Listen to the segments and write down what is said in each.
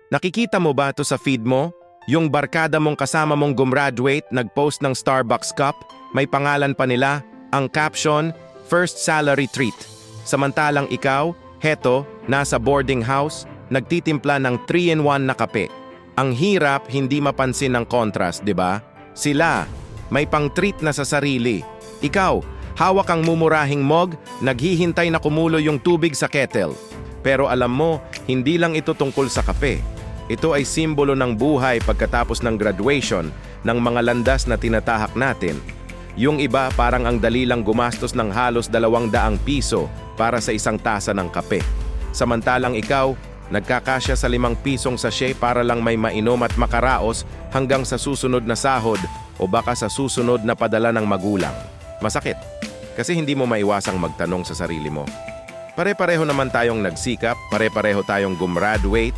Nakikita mo ba to sa feed mo? Yung barkada mong kasama mong gumraduate, nag-post ng Starbucks cup, may pangalan pa nila, ang caption, First Salary Treat. Samantalang ikaw, heto, nasa boarding house, nagtitimpla ng 3-in-1 na kape. Ang hirap, hindi mapansin ng contrast, di ba? Sila, may pang-treat na sa sarili. Ikaw, hawak ang mumurahing mug, naghihintay na kumulo yung tubig sa kettle. Pero alam mo, hindi lang ito tungkol sa kape. Ito ay simbolo ng buhay pagkatapos ng graduation ng mga landas na tinatahak natin. Yung iba parang ang dali lang gumastos ng halos 200 piso para sa isang tasa ng kape. Samantalang ikaw, nagkakasya sa 5 pisong sachet para lang may mainom at makaraos hanggang sa susunod na sahod o baka sa susunod na padala ng magulang. Masakit, kasi hindi mo maiwasang magtanong sa sarili mo. Pare-pareho naman tayong nagsikap, pare-pareho tayong gumraduate.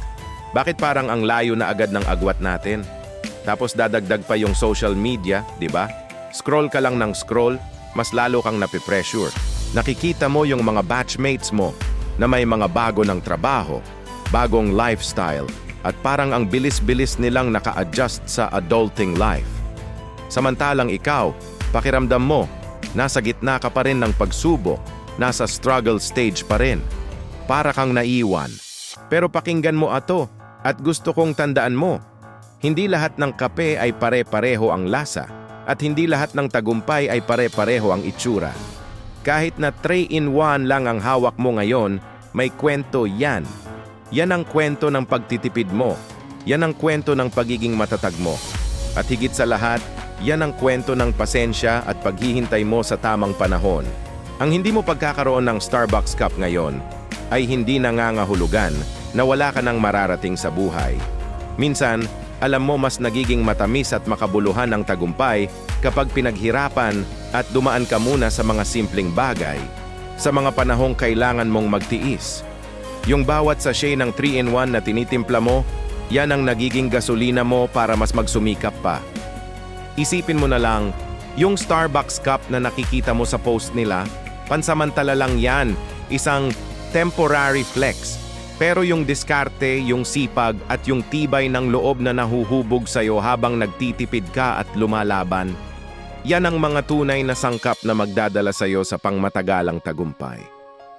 Bakit parang ang layo na agad ng agwat natin? Tapos dadagdag pa yung social media, di ba? Scroll ka lang ng scroll, mas lalo kang napipressure. Nakikita mo yung mga batchmates mo na may mga bago ng trabaho, bagong lifestyle, at parang ang bilis-bilis nilang naka-adjust sa adulting life. Samantalang ikaw, pakiramdam mo, nasa gitna ka pa rin ng pagsubok, nasa struggle stage pa rin. Para kang naiwan. Pero pakinggan mo ato, at gusto kong tandaan mo, hindi lahat ng kape ay pare-pareho ang lasa, at hindi lahat ng tagumpay ay pare-pareho ang itsura. Kahit na 3-in-1 lang ang hawak mo ngayon, may kwento yan. Yan ang kwento ng pagtitipid mo. Yan ang kwento ng pagiging matatag mo. At higit sa lahat, yan ang kwento ng pasensya at paghihintay mo sa tamang panahon. Ang hindi mo pagkakaroon ng Starbucks cup ngayon ay hindi nangangahulugan na wala ka nang mararating sa buhay. Minsan, alam mo mas nagiging matamis at makabuluhan ang tagumpay kapag pinaghirapan at dumaan ka muna sa mga simpleng bagay, sa mga panahong kailangan mong magtiis. Yung bawat sachet ng 3-in-1 na tinitimpla mo, yan ang nagiging gasolina mo para mas magsumikap pa. Isipin mo na lang, yung Starbucks cup na nakikita mo sa post nila, pansamantala lang yan, isang temporary flex. Pero yung diskarte, yung sipag at yung tibay ng loob na nahuhubog sa'yo habang nagtitipid ka at lumalaban, yan ang mga tunay na sangkap na magdadala sa'yo sa pangmatagalang tagumpay.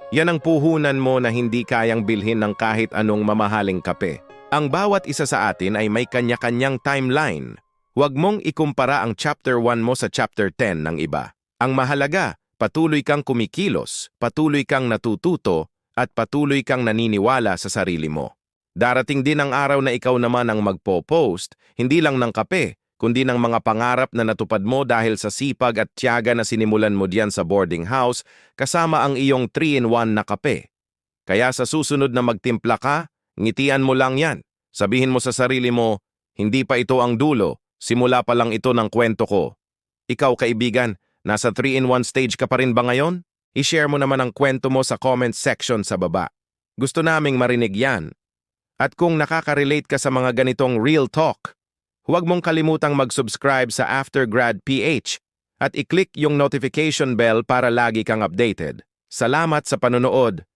Yan ang puhunan mo na hindi kayang bilhin ng kahit anong mamahaling kape. Ang bawat isa sa atin ay may kanya-kanyang timeline. Huwag mong ikumpara ang chapter 1 mo sa chapter 10 ng iba. Ang mahalaga, patuloy kang kumikilos, patuloy kang natututo, at patuloy kang naniniwala sa sarili mo. Darating din ang araw na ikaw naman ang magpo-post, hindi lang ng kape, kundi ng mga pangarap na natupad mo dahil sa sipag at tiyaga na sinimulan mo diyan sa boarding house kasama ang iyong 3-in-1 na kape. Kaya sa susunod na magtimpla ka, ngitian mo lang yan. Sabihin mo sa sarili mo, hindi pa ito ang dulo, simula pa lang ito ng kwento ko. Ikaw kaibigan, nasa 3-in-1 stage ka pa rin ba ngayon? I-share mo naman ang kwento mo sa comment section sa baba. Gusto naming marinig yan. At kung nakaka-relate ka sa mga ganitong real talk, huwag mong kalimutang mag-subscribe sa Aftergrad PH at i-click yung notification bell para lagi kang updated. Salamat sa panonood